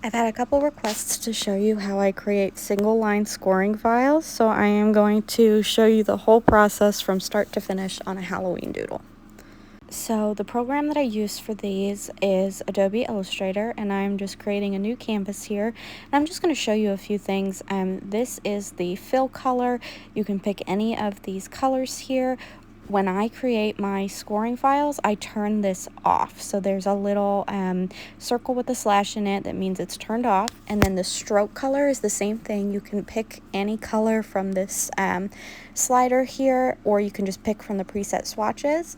I've had a couple requests to show you how I create single line scoring files, so I am going to show you the whole process from start to finish on a Halloween doodle. So the program that I use for these is Adobe Illustrator, and I'm just creating a new canvas here. And I'm just going to show you a few things. This is the fill color. You can pick any of these colors here. When I create my scoring files, I turn this off. So there's a little circle with a slash in it that means it's turned off. And then the stroke color is the same thing. You can pick any color from this slider here, or you can just pick from the preset swatches.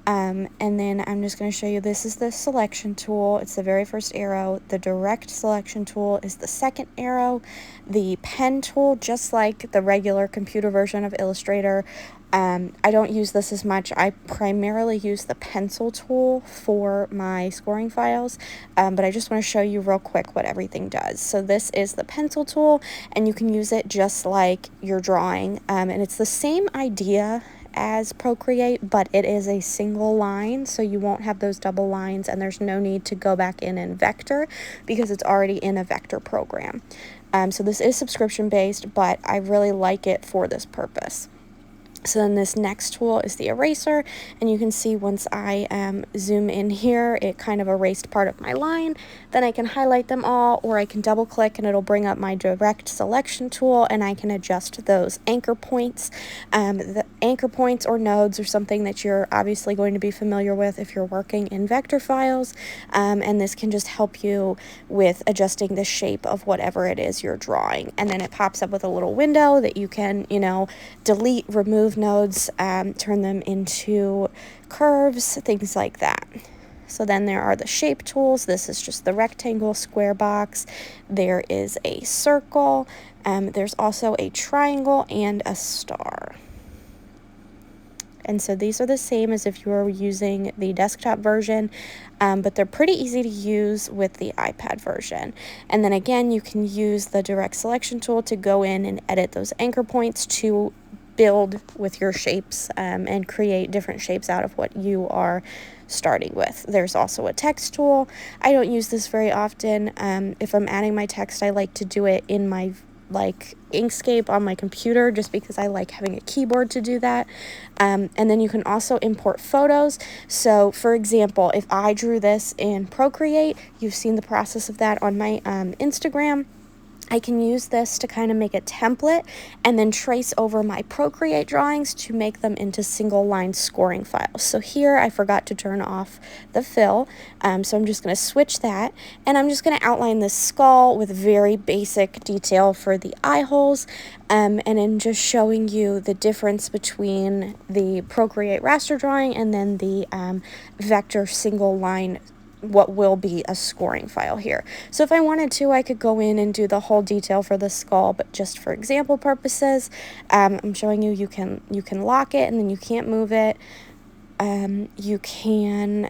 And then I'm just going to show you, this is the selection tool. It's the very first arrow. The direct selection tool is the second arrow. The pen tool, just like the regular computer version of Illustrator, I don't use this as much. I primarily use the pencil tool for my scoring files, but I just want to show you real quick what everything does. So this is the pencil tool, and you can use it just like you're drawing, and it's the same idea as Procreate, but it is a single line, so you won't have those double lines, and there's no need to go back in and vector because it's already in a vector program. So this is subscription based, but I really like it for this purpose. So then this next tool is the eraser, and you can see once I zoom in here, it kind of erased part of my line. Then I can highlight them all, or I can double click and it'll bring up my direct selection tool, and I can adjust those anchor points. The anchor points or nodes are something that you're obviously going to be familiar with if you're working in vector files, and this can just help you with adjusting the shape of whatever it is you're drawing. And then it pops up with a little window that you can, delete, remove nodes, turn them into curves, things like that. So then there are the shape tools. This is just the rectangle, square box. There is a circle. There's also a triangle and a star. And so these are the same as if you were using the desktop version, but they're pretty easy to use with the iPad version. And then again, you can use the direct selection tool to go in and edit those anchor points to build with your shapes and create different shapes out of what you are starting with. There's also a text tool. I don't use this very often. If I'm adding my text, I like to do it in my Inkscape on my computer, just because I like having a keyboard to do that. And then you can also import photos. So for example, if I drew this in Procreate, you've seen the process of that on my Instagram. I can use this to kind of make a template and then trace over my Procreate drawings to make them into single line scoring files. So here I forgot to turn off the fill, so I'm just going to switch that, and I'm just going to outline this skull with very basic detail for the eye holes, and in just showing you the difference between the Procreate raster drawing and then the vector single line, what will be a scoring file here. So if I wanted to, I could go in and do the whole detail for the skull, but just for example purposes, I'm showing you can lock it and then you can't move it. You can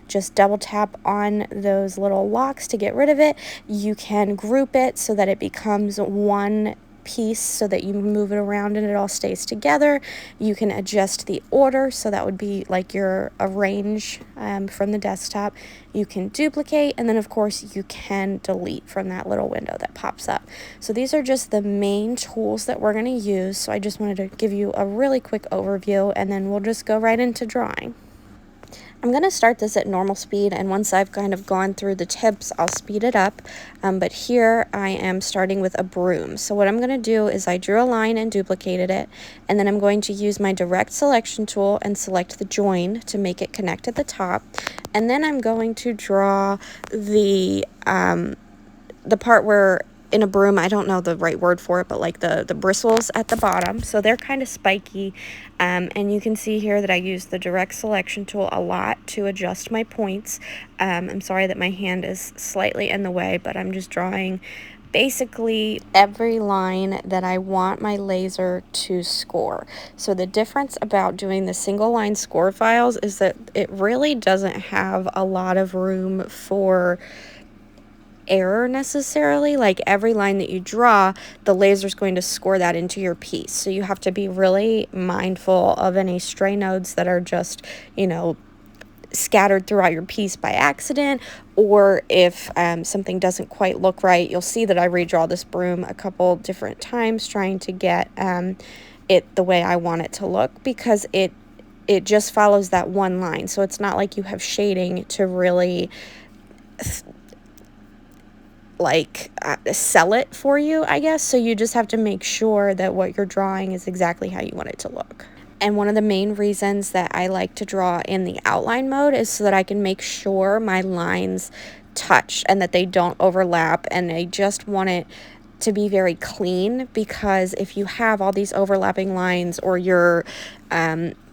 just double tap on those little locks to get rid of it. You can group it so that it becomes one piece, so that you move it around and it all stays together. You can adjust the order, so that would be like your arrange from the desktop. You can duplicate, and then of course you can delete from that little window that pops up. So these are just the main tools that we're going to use. So I just wanted to give you a really quick overview, and then we'll just go right into drawing. I'm going to start this at normal speed, and once I've kind of gone through the tips, I'll speed it up. But here I am starting with a broom. So what I'm going to do is I drew a line and duplicated it, and then I'm going to use my direct selection tool and select the join to make it connect at the top. And then I'm going to draw the part where in a broom, I don't know the right word for it, but like the bristles at the bottom. So they're kind of spiky. And you can see here that I use the direct selection tool a lot to adjust my points. I'm sorry that my hand is slightly in the way, but I'm just drawing basically every line that I want my laser to score. So the difference about doing the single line score files is that it really doesn't have a lot of room for error necessarily. Like every line that you draw, the laser is going to score that into your piece. So you have to be really mindful of any stray nodes that are just, scattered throughout your piece by accident, or if something doesn't quite look right. You'll see that I redraw this broom a couple different times trying to get it the way I want it to look, because it just follows that one line. So it's not like you have shading to really sell it for you, I guess. So you just have to make sure that what you're drawing is exactly how you want it to look. And one of the main reasons that I like to draw in the outline mode is so that I can make sure my lines touch and that they don't overlap, and I just want it to be very clean, because if you have all these overlapping lines, or your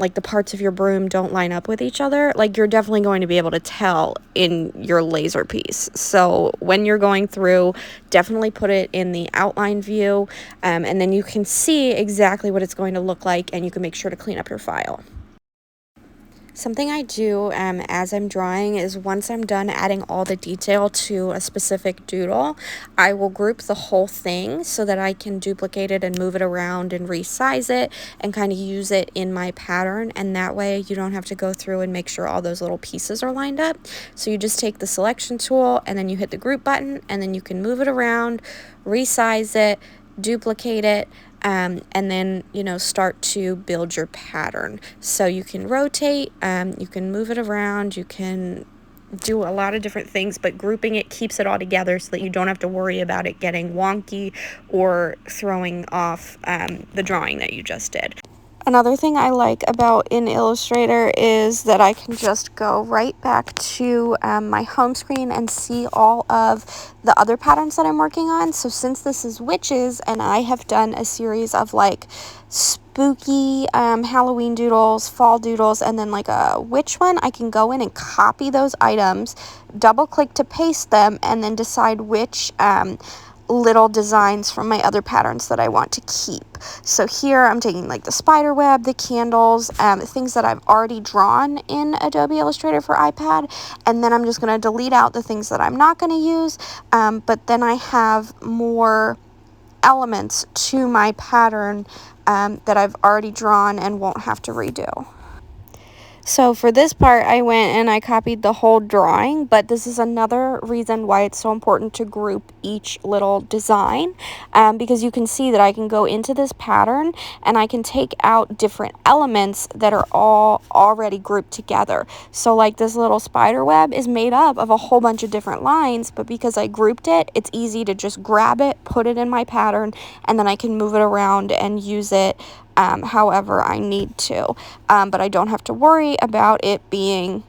like the parts of your broom don't line up with each other, like, you're definitely going to be able to tell in your laser piece. So when you're going through, definitely put it in the outline view, and then you can see exactly what it's going to look like, and you can make sure to clean up your file. Something I do as I'm drawing is, once I'm done adding all the detail to a specific doodle, I will group the whole thing so that I can duplicate it and move it around and resize it and kind of use it in my pattern. And that way you don't have to go through and make sure all those little pieces are lined up. So you just take the selection tool and then you hit the group button, and then you can move it around, resize it, duplicate it, and then, you know, start to build your pattern. So you can rotate, you can move it around, you can do a lot of different things, but grouping it keeps it all together so that you don't have to worry about it getting wonky or throwing off the drawing that you just did. Another thing I like about in Illustrator is that I can just go right back to my home screen and see all of the other patterns that I'm working on. So since this is witches, and I have done a series of like spooky Halloween doodles, fall doodles, and then like a witch one, I can go in and copy those items, double click to paste them, and then decide which little designs from my other patterns that I want to keep. So here I'm taking like the spider web, the candles, things that I've already drawn in Adobe Illustrator for iPad, and then I'm just going to delete out the things that I'm not going to use, but then I have more elements to my pattern that I've already drawn and won't have to redo. So for this part, I went and I copied the whole drawing, but this is another reason why it's so important to group each little design, because you can see that I can go into this pattern and I can take out different elements that are all already grouped together. So like this little spider web is made up of a whole bunch of different lines, but because I grouped it, it's easy to just grab it, put it in my pattern, and then I can move it around and use it however I need to, but I don't have to worry about it being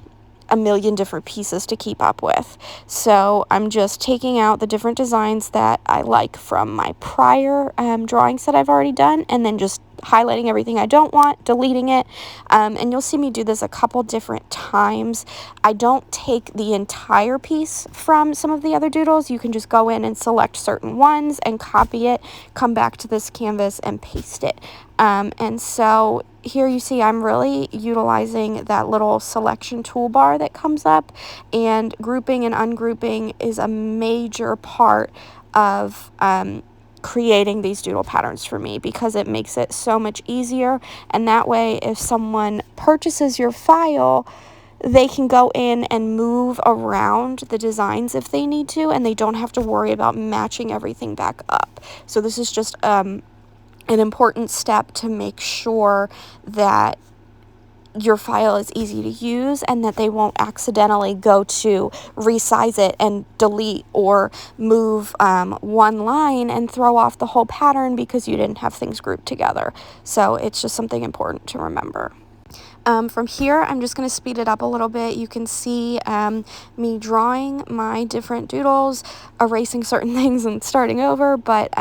a million different pieces to keep up with. So I'm just taking out the different designs that I like from my prior drawings that I've already done, and then just highlighting everything I don't want, deleting it, and you'll see me do this a couple different times. I don't take the entire piece from some of the other doodles. You can just go in and select certain ones and copy it, come back to this canvas and paste it. And so here you see I'm really utilizing that little selection toolbar that comes up, and grouping and ungrouping is a major part of creating these doodle patterns for me, because it makes it so much easier. And that way, if someone purchases your file, they can go in and move around the designs if they need to, and they don't have to worry about matching everything back up. So this is just an important step to make sure that your file is easy to use and that they won't accidentally go to resize it and delete or move one line and throw off the whole pattern because you didn't have things grouped together. So it's just something important to remember. From here, I'm just going to speed it up a little bit. You can see me drawing my different doodles, erasing certain things and starting over, but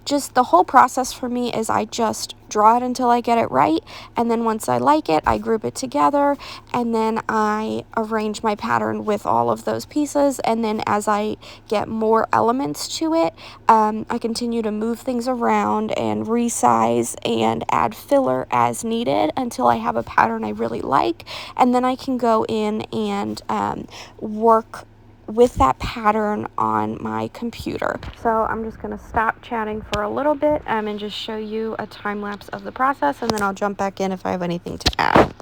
just the whole process for me is I just draw it until I get it right, and then once I like it, I group it together, and then I arrange my pattern with all of those pieces, and then as I get more elements to it, I continue to move things around and resize and add filler as needed until I have a pattern I really like, and then I can go in and work with that pattern on my computer. So I'm just going to stop chatting for a little bit and just show you a time lapse of the process, and then I'll jump back in if I have anything to add.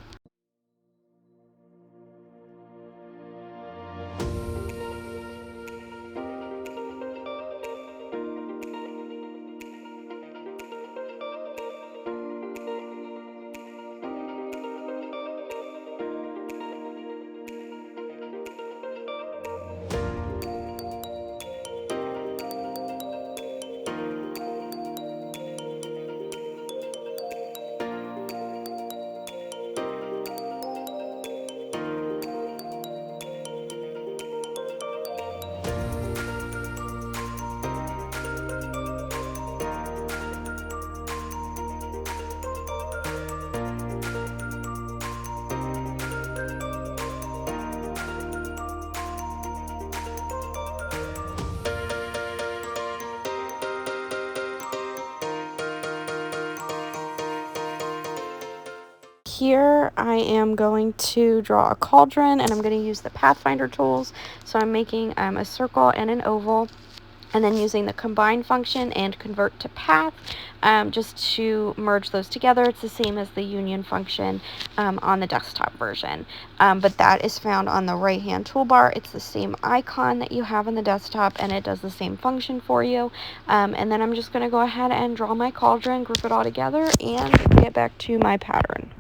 here I am going to draw a cauldron, and I'm going to use the Pathfinder tools. So I'm making a circle and an oval, and then using the combine function and convert to path just to merge those together. It's the same as the union function on the desktop version, but that is found on the right hand toolbar. It's the same icon that you have on the desktop, and it does the same function for you. And then I'm just going to go ahead and draw my cauldron, group it all together, and get back to my pattern.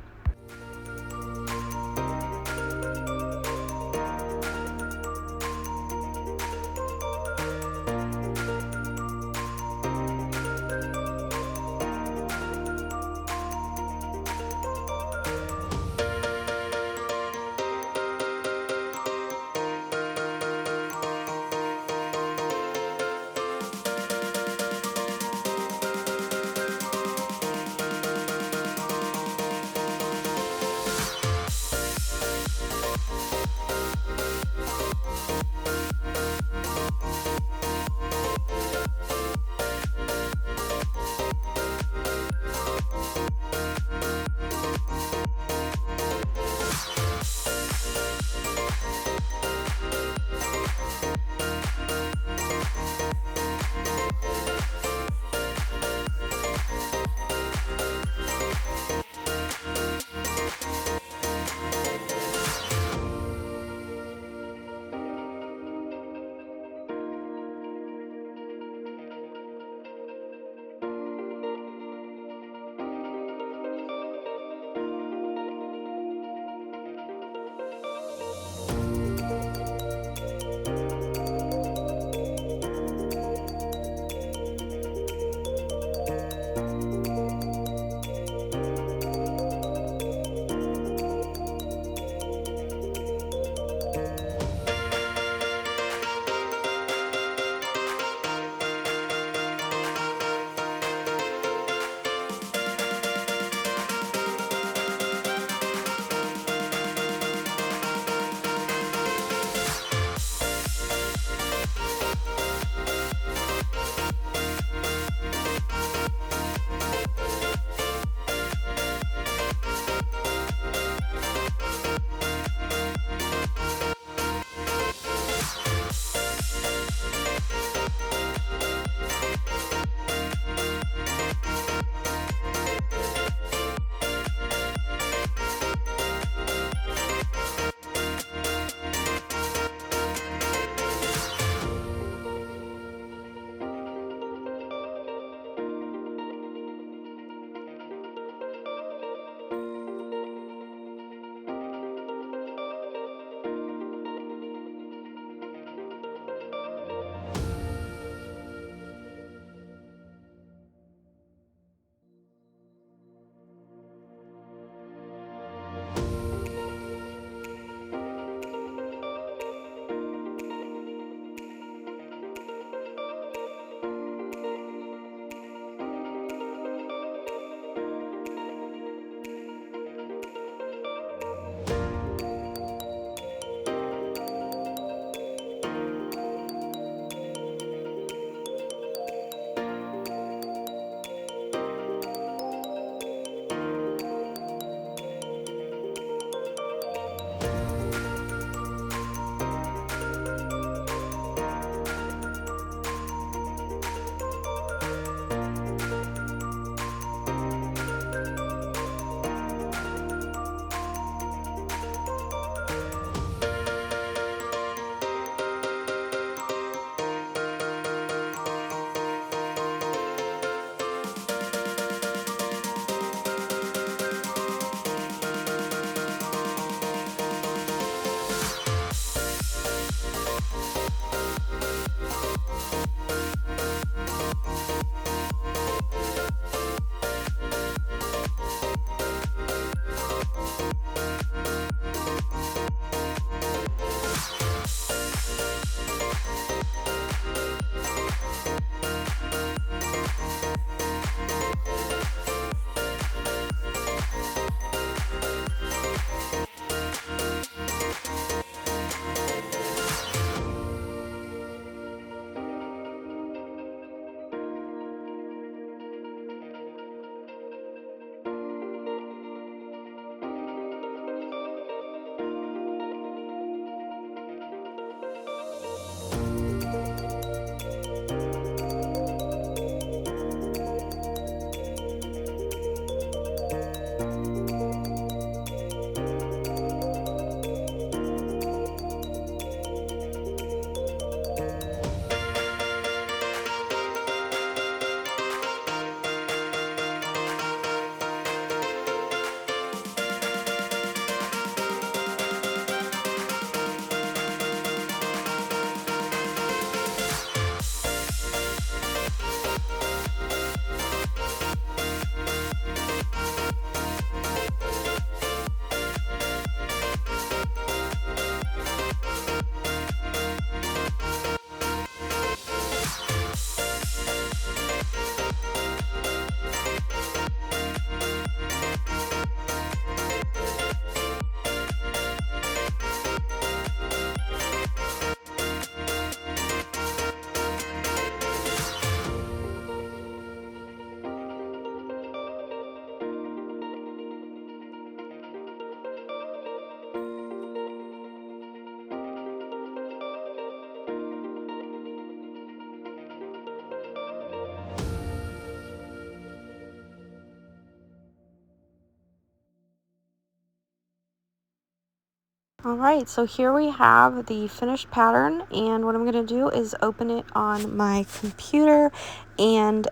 Alright, so here we have the finished pattern, and what I'm going to do is open it on my computer and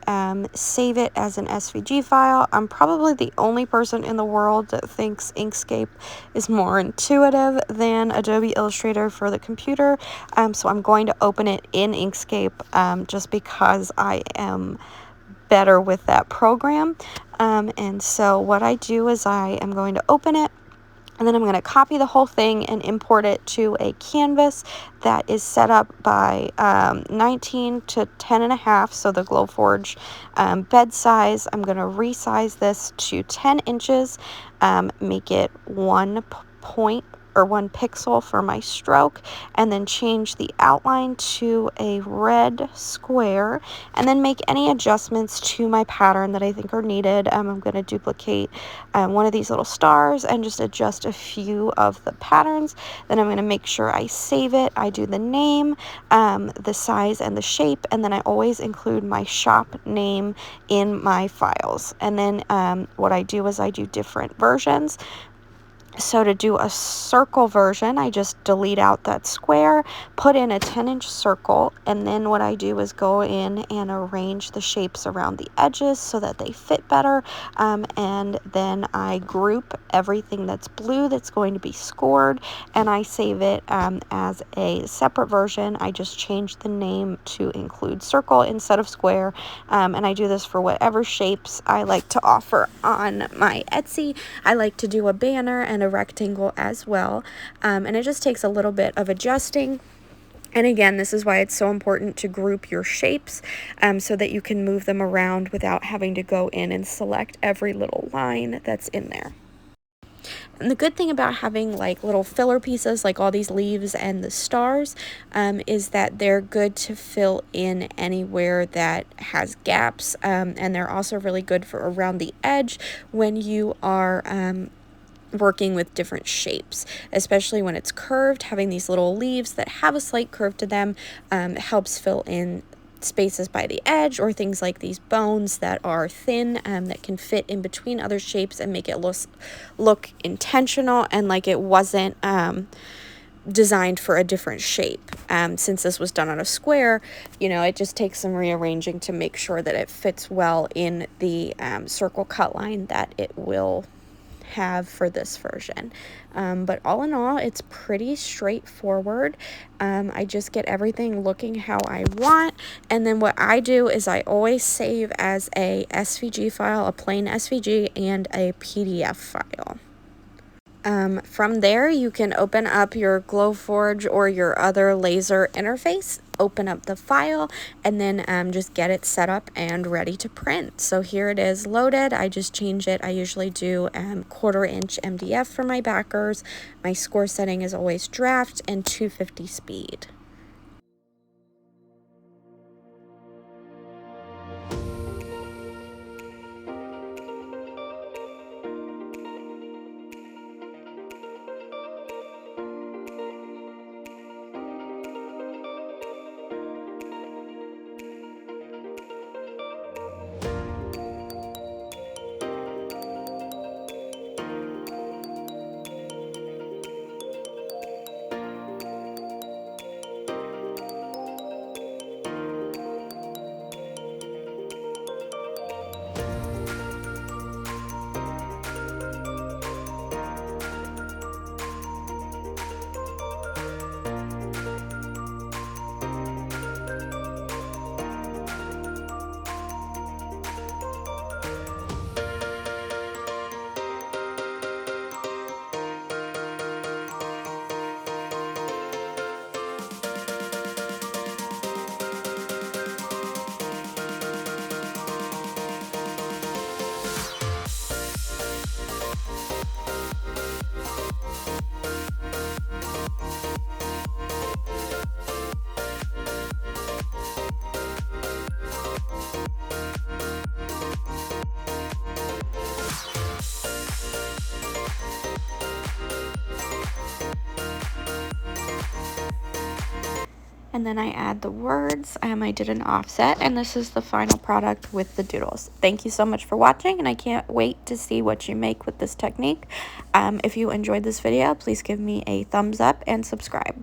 save it as an SVG file. I'm probably the only person in the world that thinks Inkscape is more intuitive than Adobe Illustrator for the computer, so I'm going to open it in Inkscape just because I am better with that program. And so what I do is I am going to open it, and then I'm going to copy the whole thing and import it to a canvas that is set up by 19 to 10.5, so the Glowforge bed size. I'm going to resize this to 10 inches, make it 1 point or 1 pixel for my stroke, and then change the outline to a red square, and then make any adjustments to my pattern that I think are needed. I'm going to duplicate one of these little stars and just adjust a few of the patterns. Then I'm going to make sure I save it. I do the name, the size, and the shape, and then I always include my shop name in my files. And then what I do is I do different versions. So to do a circle version, I just delete out that square, put in a 10-inch circle, and then what I do is go in and arrange the shapes around the edges so that they fit better, and then I group everything that's blue that's going to be scored, and I save it as a separate version. I just change the name to include circle instead of square, and I do this for whatever shapes I like to offer on my Etsy. I like to do a banner and a rectangle as well, and it just takes a little bit of adjusting. And again, this is why it's so important to group your shapes so that you can move them around without having to go in and select every little line that's in there. And the good thing about having like little filler pieces like all these leaves and the stars is that they're good to fill in anywhere that has gaps, and they're also really good for around the edge when you are working with different shapes, especially when it's curved. Having these little leaves that have a slight curve to them helps fill in spaces by the edge, or things like these bones that are thin that can fit in between other shapes and make it look intentional and like it wasn't designed for a different shape. Since this was done on a square, it just takes some rearranging to make sure that it fits well in the circle cut line that it will have for this version. But all in all, it's pretty straightforward. I just get everything looking how I want, and then what I do is I always save as a SVG file, a plain SVG, and a PDF file. From there, you can open up your Glowforge or your other laser interface, open up the file, and then just get it set up and ready to print. So here it is loaded. I just change it. I usually do 1/4-inch MDF for my backers. My score setting is always draft and 250 speed. And then I add the words. I did an offset, and this is the final product with the doodles. Thank you so much for watching, and I can't wait to see what you make with this technique. If you enjoyed this video, please give me a thumbs up and subscribe.